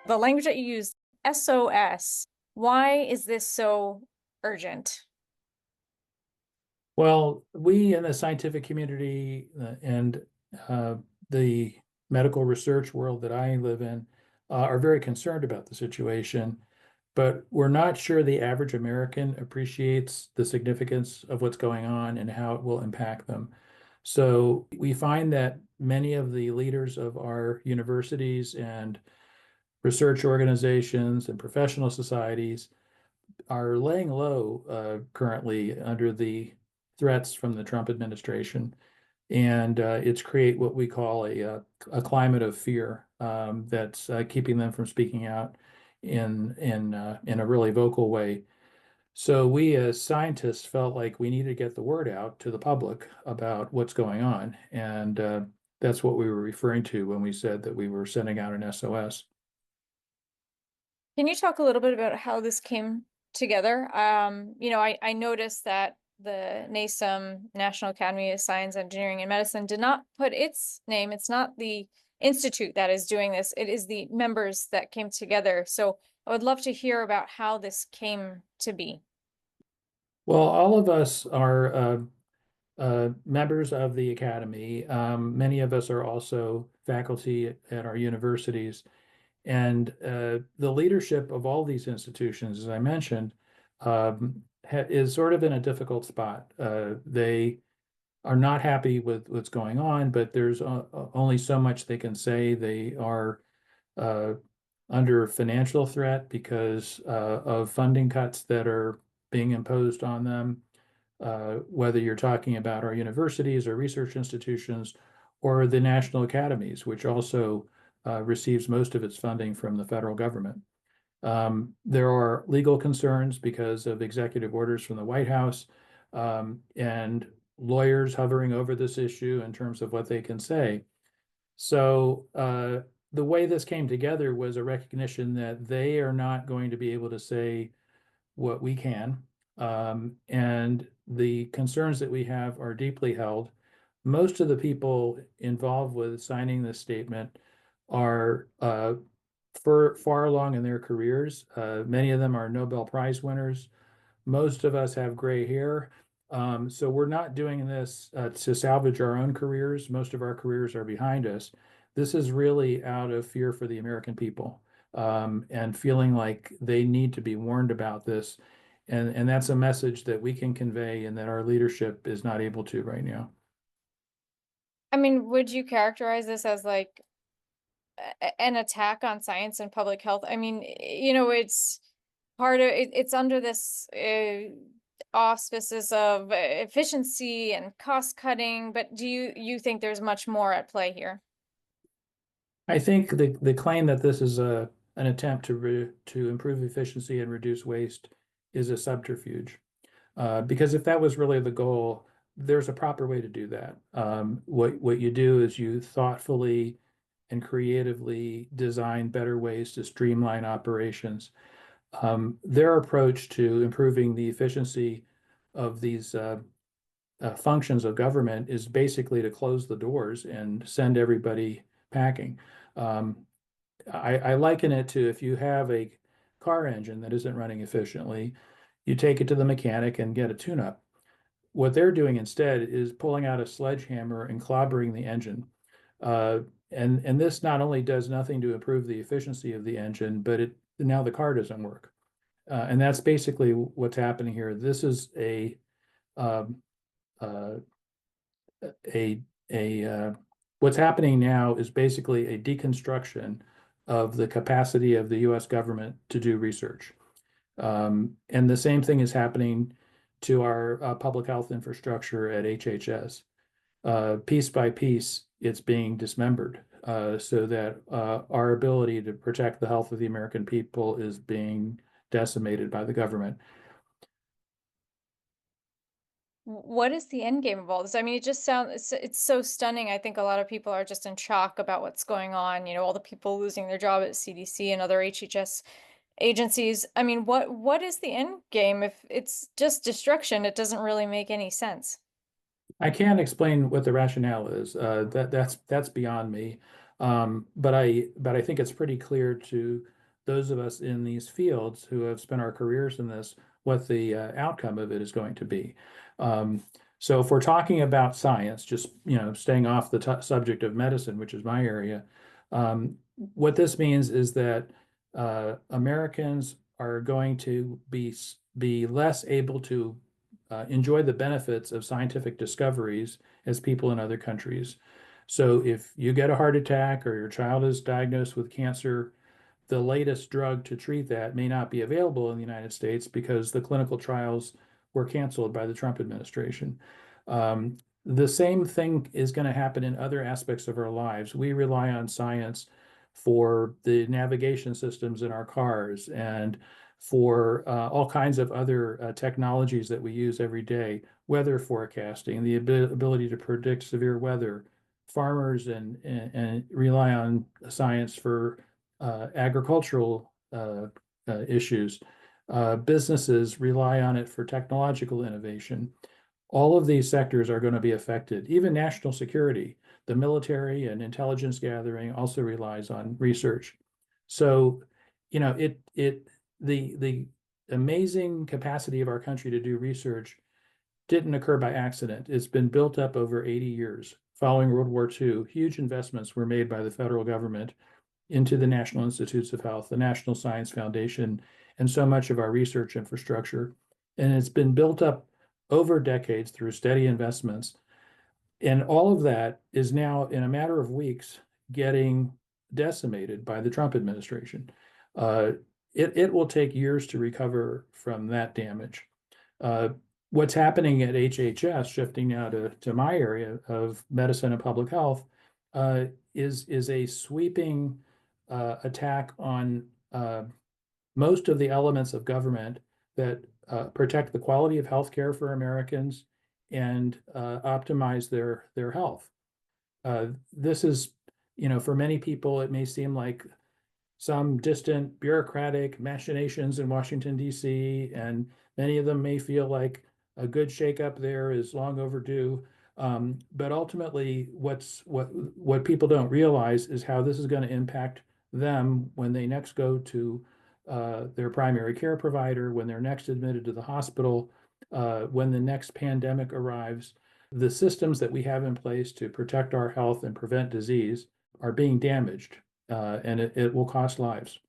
The language that you used, SOS, why is this so urgent? Well, we in the scientific community and the medical research world that I live in are very concerned about the situation, but we're not sure the average American appreciates the significance of what's going on and how it will impact them. So we find that many of the leaders of our universities and research organizations and professional societies are laying low currently under the threats from the Trump administration, and it's create what we call a climate of fear that's keeping them from speaking out in a really vocal way. So we as scientists felt like we needed to get the word out to the public about what's going on, and that's what we were referring to when we said that we were sending out an SOS. Can you talk a little bit about how this came together? I noticed that the NASEM, National Academy of Science, Engineering, and Medicine, did not put its name. It's not the institute that is doing this. It is the members that came together. So I would love to hear about how this came to be. Well, all of us are members of the Academy. Many of us are also faculty at our universities. And the leadership of all these institutions, as I mentioned, is sort of in a difficult spot. They are not happy with what's going on, but there's only so much they can say. They are uh, under financial threat because of funding cuts that are being imposed on them, whether you're talking about our universities or research institutions or the national academies, which also receives most of its funding from the federal government. There are legal concerns because of executive orders from the White House, and lawyers hovering over this issue in terms of what they can say. So the way this came together was a recognition that they are not going to be able to say what we can. And the concerns that we have are deeply held. Most of the people involved with signing this statement are far along in their careers. Many of them are Nobel Prize winners. Most of us have gray hair. So we're not doing this to salvage our own careers. Most of our careers are behind us. This is really out of fear for the American people, and feeling like they need to be warned about this. And that's a message that we can convey and that our leadership is not able to right now. I mean, would you characterize this as like an attack on science and public health? I mean, it's part of it, it's under this auspices of efficiency and cost cutting, but do you think there's much more at play here? I think the claim that this is an attempt to improve efficiency and reduce waste is a subterfuge. Because if that was really the goal, there's a proper way to do that. What you do is you thoughtfully and creatively design better ways to streamline operations. Their approach to improving the efficiency of these functions of government is basically to close the doors and send everybody packing. Um, I liken it to if you have a car engine that isn't running efficiently, you take it to the mechanic and get a tune-up. What they're doing instead is pulling out a sledgehammer and clobbering the engine. Uh, and this not only does nothing to improve the efficiency of the engine, but now the car doesn't work. And that's basically what's happening here. This is um, uh, a what's happening now is basically a deconstruction of the capacity of the U.S. government to do research. And the same thing is happening to our public health infrastructure at HHS. Piece by piece, it's being dismembered so that our ability to protect the health of the American people is being decimated by the government. What is the end game of all this? I mean, it just sounds it's so stunning. I think a lot of people are just in shock about what's going on. All the people losing their job at CDC and other HHS agencies. I mean, what is the end game? If it's just destruction, it doesn't really make any sense. I can't explain what the rationale is. That's beyond me. But I think it's pretty clear to those of us in these fields who have spent our careers in this, what the outcome of it is going to be. So if we're talking about science, just staying off the subject of medicine, which is my area, what this means is that Americans are going to be less able to enjoy the benefits of scientific discoveries as people in other countries. So if you get a heart attack or your child is diagnosed with cancer, the latest drug to treat that may not be available in the United States because the clinical trials were canceled by the Trump administration. The same thing is going to happen in other aspects of our lives. We rely on science for the navigation systems in our cars and for all kinds of other technologies that we use every day, weather forecasting, the ability to predict severe weather. Farmers and rely on science for agricultural issues. Businesses rely on it for technological innovation. All of these sectors are going to be affected. Even national security, the military and intelligence gathering also relies on research. So, the amazing capacity of our country to do research didn't occur by accident. It's been built up over 80 years. Following World War II, huge investments were made by the federal government into the National Institutes of Health, the National Science Foundation, and so much of our research infrastructure. And it's been built up over decades through steady investments. And all of that is now, in a matter of weeks, getting decimated by the Trump administration. It will take years to recover from that damage. What's happening at HHS, shifting now to my area of medicine and public health, is a sweeping attack on most of the elements of government that protect the quality of healthcare for Americans and optimize their health. This is, for many people, it may seem like some distant bureaucratic machinations in Washington, D.C., and many of them may feel like a good shakeup there is long overdue. But ultimately, what people don't realize is how this is going to impact them when they next go to their primary care provider, when they're next admitted to the hospital, when the next pandemic arrives. The systems that we have in place to protect our health and prevent disease are being damaged, and it will cost lives.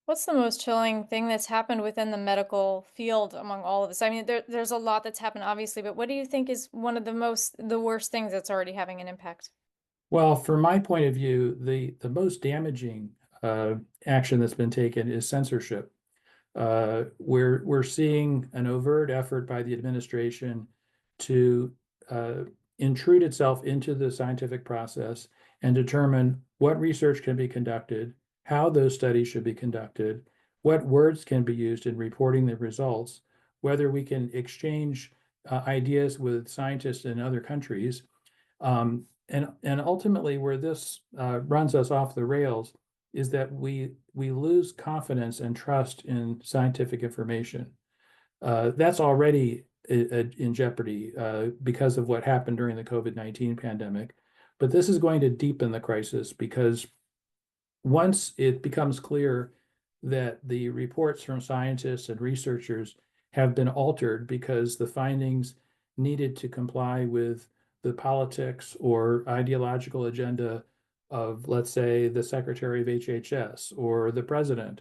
What's the most chilling thing that's happened within the medical field among all of this? I mean, there's a lot that's happened, obviously, but what do you think is one of the worst things that's already having an impact? Well, from my point of view, the most damaging action that's been taken is censorship. We're seeing an overt effort by the administration to intrude itself into the scientific process and determine what research can be conducted, how those studies should be conducted, what words can be used in reporting the results, whether we can exchange ideas with scientists in other countries. And ultimately, where this runs us off the rails is that we lose confidence and trust in scientific information. That's already in jeopardy because of what happened during the COVID-19 pandemic. But this is going to deepen the crisis because once it becomes clear that the reports from scientists and researchers have been altered because the findings needed to comply with the politics or ideological agenda of, let's say, the Secretary of HHS or the president,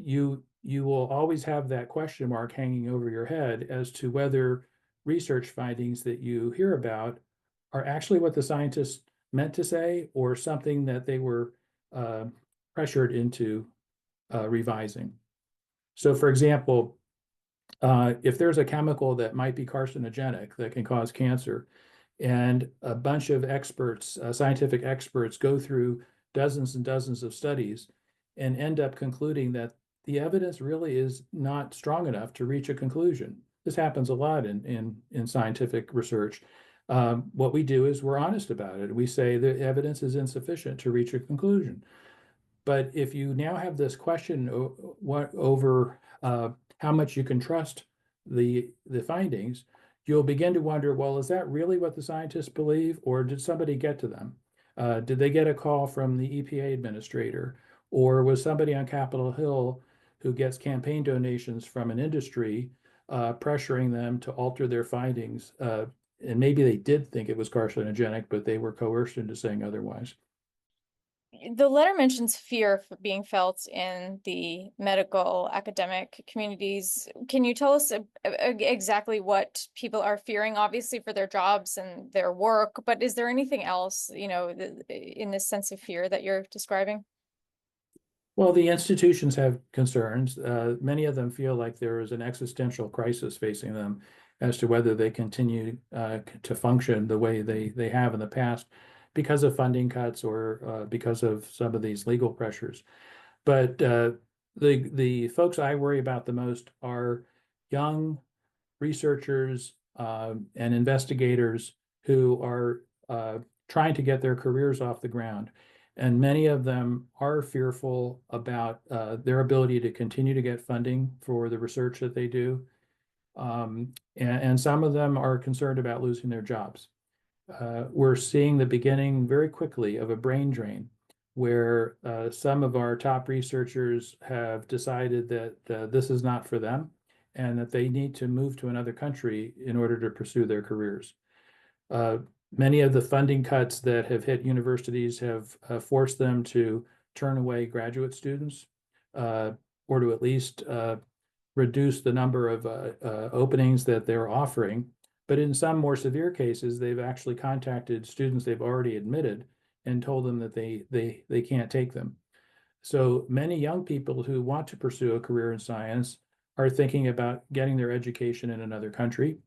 you will always have that question mark hanging over your head as to whether research findings that you hear about are actually what the scientists meant to say or something that they were pressured into revising. So, for example, if there's a chemical that might be carcinogenic that can cause cancer, and a bunch of experts, scientific experts, go through dozens and dozens of studies and end up concluding that the evidence really is not strong enough to reach a conclusion. This happens a lot in scientific research. What we do is we're honest about it. We say the evidence is insufficient to reach a conclusion. But if you now have this question over how much you can trust the findings, you'll begin to wonder, well, is that really what the scientists believe, or did somebody get to them? Did they get a call from the EPA administrator? or was somebody on Capitol Hill who gets campaign donations from an industry pressuring them to alter their findings. And maybe they did think it was carcinogenic, but they were coerced into saying otherwise. The letter mentions fear being felt in the medical academic communities. Can you tell us exactly what people are fearing, obviously for their jobs and their work, but is there anything else, in this sense of fear that you're describing? Well, the institutions have concerns. Many of them feel like there is an existential crisis facing them as to whether they continue to function the way they have in the past because of funding cuts or because of some of these legal pressures. But the folks I worry about the most are young researchers and investigators who are trying to get their careers off the ground. And many of them are fearful about their ability to continue to get funding for the research that they do. And some of them are concerned about losing their jobs. We're seeing the beginning very quickly of a brain drain where some of our top researchers have decided that this is not for them and that they need to move to another country in order to pursue their careers. Uh, Many of the funding cuts that have hit universities have forced them to turn away graduate students or to at least reduce the number of openings that they're offering. But in some more severe cases, they've actually contacted students they've already admitted and told them that they can't take them. So many young people who want to pursue a career in science are thinking about getting their education in another country.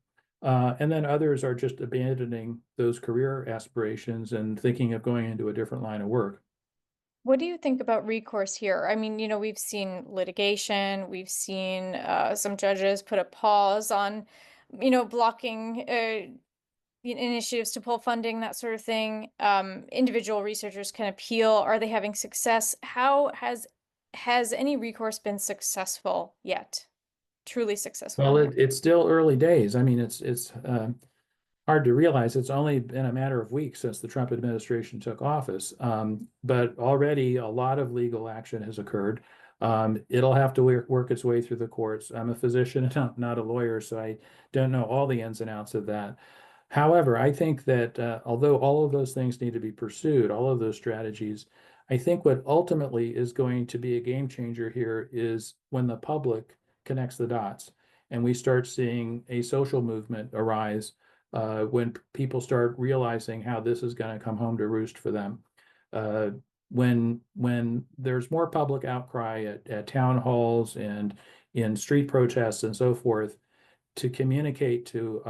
And then others are just abandoning those career aspirations and thinking of going into a different line of work. What do you think about recourse here? I mean, we've seen litigation, we've seen some judges put a pause on, blocking initiatives to pull funding, that sort of thing. Individual researchers can appeal. Are they having success? How has any recourse been successful yet? Truly successful Well, anyway. it's still early days. I mean, it's hard to realize it's only been a matter of weeks since the Trump administration took office. But already a lot of legal action has occurred. It'll have to work its way through the courts. I'm a physician, not a lawyer, so I don't know all the ins and outs of that. However, I think that although all of those things need to be pursued, all of those strategies, I think what ultimately is going to be a game changer here is when the public connects the dots and we start seeing a social movement arise when people start realizing how this is going to come home to roost for them. Uh, when there's more public outcry at town halls and in street protests and so forth to communicate to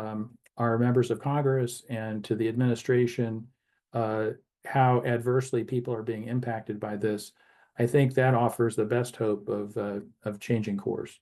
our members of Congress and to the administration uh, how adversely people are being impacted by this, I think that offers the best hope of changing course.